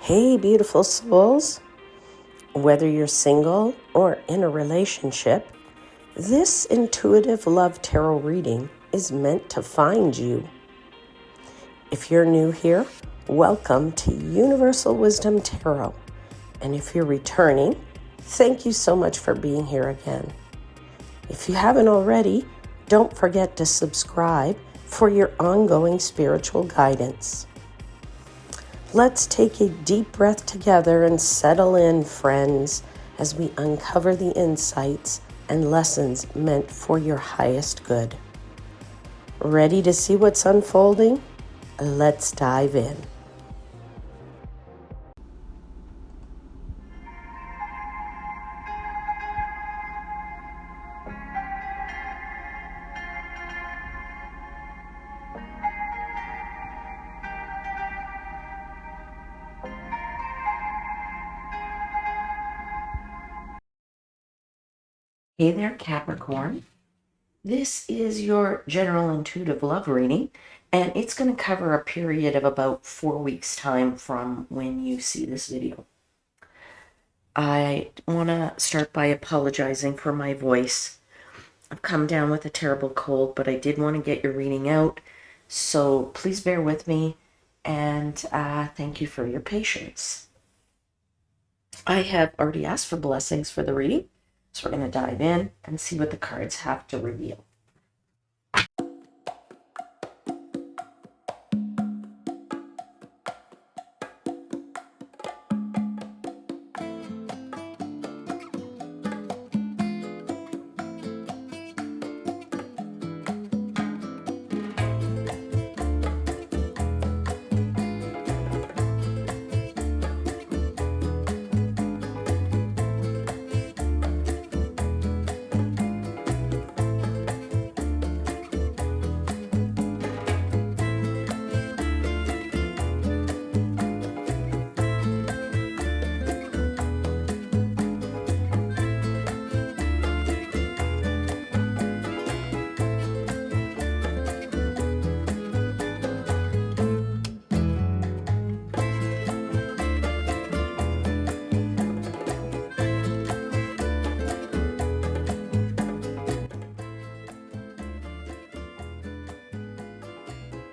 Hey, beautiful souls. Whether you're single or in a relationship, this intuitive love tarot reading is meant to find you. If you're new here, welcome to Universal Wisdom Tarot. And if you're returning, thank you so much for being here again. If you haven't already, don't forget to subscribe for your ongoing spiritual guidance. Let's take a deep breath together and settle in, friends, as we uncover the insights and lessons meant for your highest good. Ready to see what's unfolding? Let's dive in. Hey there, Capricorn. This is your general intuitive love reading, and it's going to cover a period of about 4 weeks' time from when you see this video. I want to start by apologizing for my voice. I've come down with a terrible cold, but I did want to get your reading out, so please bear with me, and thank you for your patience. I have already asked for blessings for the reading, so we're going to dive in and see what the cards have to reveal.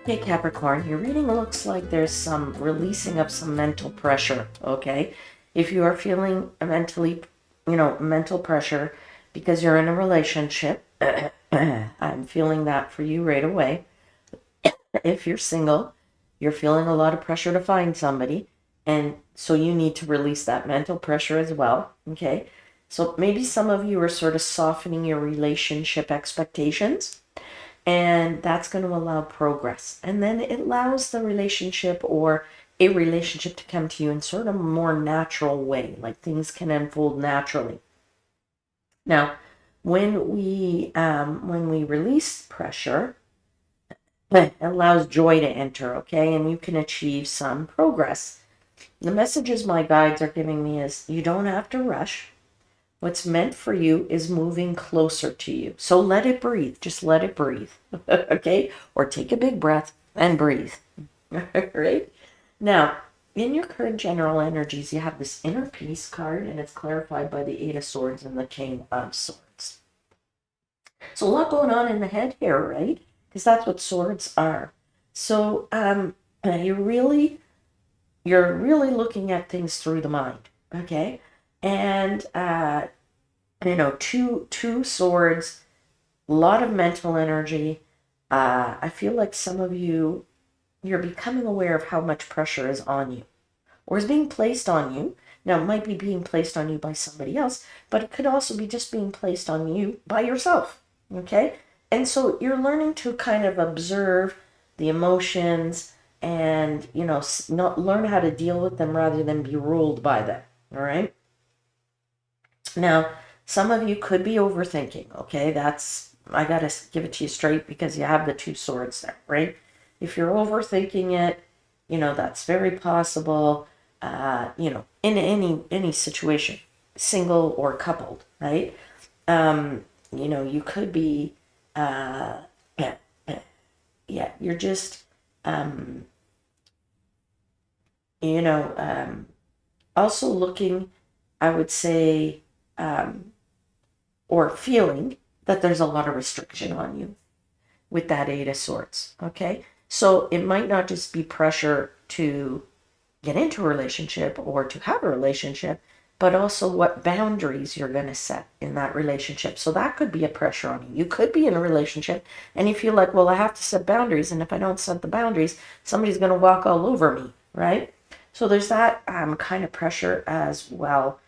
Okay, Capricorn, your reading looks like there's some releasing of some mental pressure, okay? If you are feeling mental pressure because you're in a relationship, I'm feeling that for you right away. If you're single, you're feeling a lot of pressure to find somebody, and so you need to release that mental pressure as well, okay? So maybe some of you are sort of softening your relationship expectations, and that's going to allow progress. And then it allows the relationship or a relationship to come to you in sort of a more natural way, like things can unfold naturally. Now, when we release pressure, it allows joy to enter, okay? And you can achieve some progress. The messages my guides are giving me is you don't have to rush. What's meant for you is moving closer to you. So let it breathe. Just let it breathe. Okay? Or take a big breath and breathe. Right? Now, in your current general energies, you have this inner peace card, and it's clarified by the Eight of Swords and the King of Swords. So a lot going on in the head here, right? Because that's what swords are. So you're really looking at things through the mind. Okay? And two swords, a lot of mental energy. I feel like some of you're becoming aware of how much pressure is on you or is being placed on you. Now, it might be being placed on you by somebody else, but it could also be just being placed on you by yourself. Okay? And so you're learning to kind of observe the emotions and, not learn how to deal with them rather than be ruled by them. All right? Now, some of you could be overthinking, okay? I got to give it to you straight because you have the two swords there, right? If you're overthinking it, that's very possible, in any situation, single or coupled, right? You could be, yeah, you're just, you know, also looking, I would say, or feeling that there's a lot of restriction on you with that Eight of Swords. Okay. So it might not just be pressure to get into a relationship or to have a relationship, but also what boundaries you're going to set in that relationship. So that could be a pressure on you. You could be in a relationship and you feel like, well, I have to set boundaries. And if I don't set the boundaries, somebody's going to walk all over me, right? So there's that kind of pressure as well.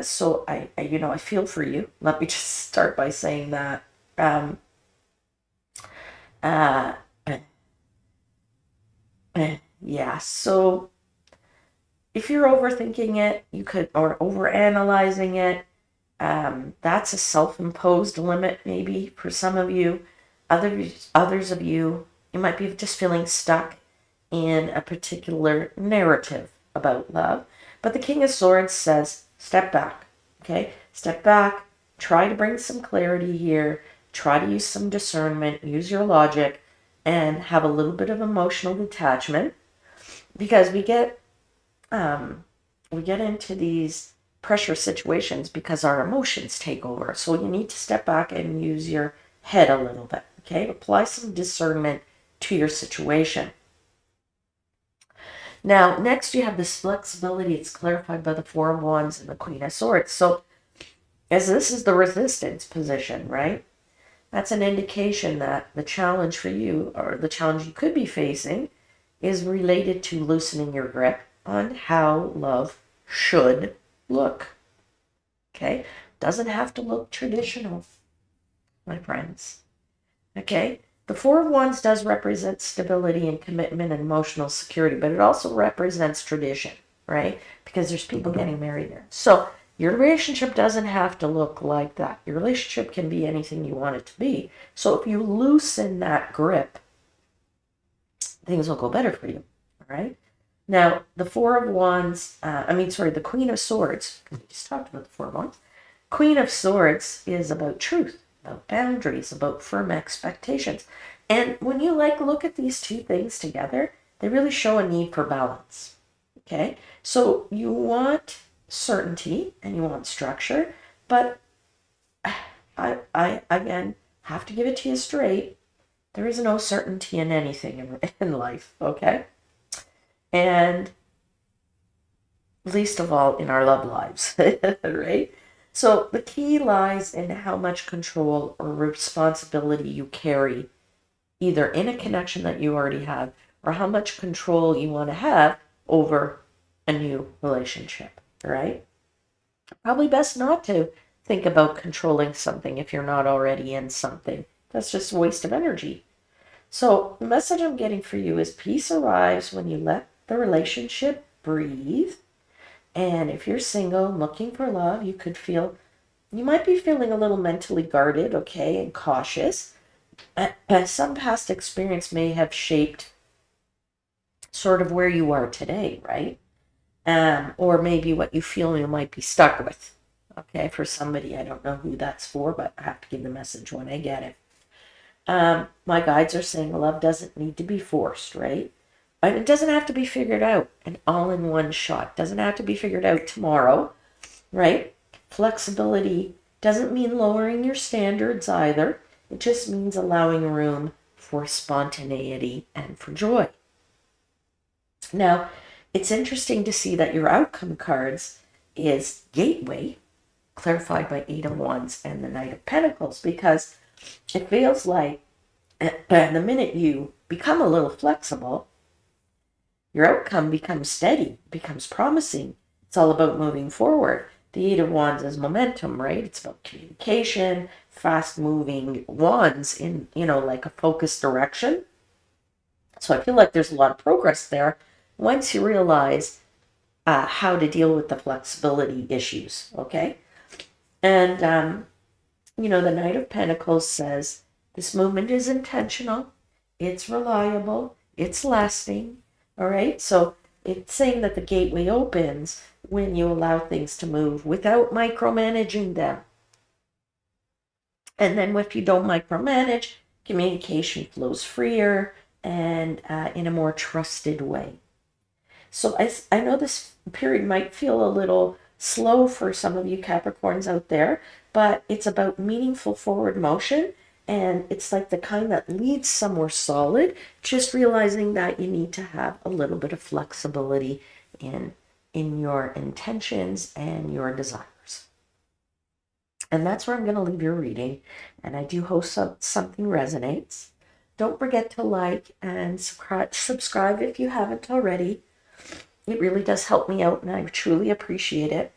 So I feel for you. Let me just start by saying that. Um, uh, yeah. So if you're overthinking it, you could, or overanalyzing it, that's a self-imposed limit maybe for some of you. Others of you, you might be just feeling stuck in a particular narrative about love. But the King of Swords says, step back, okay? Step back, try to bring some clarity here, try to use some discernment, use your logic, and have a little bit of emotional detachment, because we get into these pressure situations because our emotions take over. So you need to step back and use your head a little bit, okay? Apply some discernment to your situation. Now, next you have this flexibility. It's clarified by the Four of Wands and the Queen of Swords. So as this is the resistance position, right? That's an indication that the challenge for you, or the challenge you could be facing, is related to loosening your grip on how love should look. Okay? Doesn't have to look traditional, my friends. Okay? The Four of Wands does represent stability and commitment and emotional security, but it also represents tradition, right? Because there's people getting married there. So your relationship doesn't have to look like that. Your relationship can be anything you want it to be. So if you loosen that grip, things will go better for you, all right? Now, the Four of Wands, the Queen of Swords, we just talked about the Four of Wands. Queen of Swords is about truth, about boundaries, about firm expectations. And when you look at these two things together, they really show a need for balance. Okay? So you want certainty and you want structure, but I again have to give it to you straight. There is no certainty in anything in life, okay? And least of all in our love lives, right? So the key lies in how much control or responsibility you carry, either in a connection that you already have, or how much control you want to have over a new relationship, right? Probably best not to think about controlling something if you're not already in something. That's just a waste of energy. So the message I'm getting for you is peace arrives when you let the relationship breathe. And if you're single and looking for love, you might be feeling a little mentally guarded, okay, and cautious. Some past experience may have shaped sort of where you are today, right? Or maybe what you feel you might be stuck with. Okay, for somebody, I don't know who that's for, but I have to give the message when I get it. My guides are saying love doesn't need to be forced, right? And it doesn't have to be figured out an all in one shot. Doesn't have to be figured out tomorrow, right? Flexibility doesn't mean lowering your standards either. It just means allowing room for spontaneity and for joy. Now, it's interesting to see that your outcome cards is Gateway, clarified by Eight of Wands and the Knight of Pentacles, because it feels like the minute you become a little flexible, your outcome becomes steady, becomes promising. It's all about moving forward. The Eight of Wands is momentum, right? It's about communication, fast moving wands in, like a focused direction. So I feel like there's a lot of progress there once you realize how to deal with the flexibility issues, okay? And, the Knight of Pentacles says this movement is intentional, it's reliable, it's lasting, all right? So it's saying that the gateway opens when you allow things to move without micromanaging them. And then if you don't micromanage, communication flows freer and in a more trusted way. So I know this period might feel a little slow for some of you Capricorns out there, but it's about meaningful forward motion, and it's like the kind that leads somewhere solid, just realizing that you need to have a little bit of flexibility in your intentions and your desires. And that's where I'm going to leave your reading. And I do hope something resonates. Don't forget to like and subscribe if you haven't already. It really does help me out, and I truly appreciate it.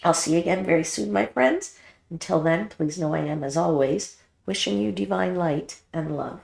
I'll see you again very soon, my friends. Until then, please know I am, as always, wishing you divine light and love.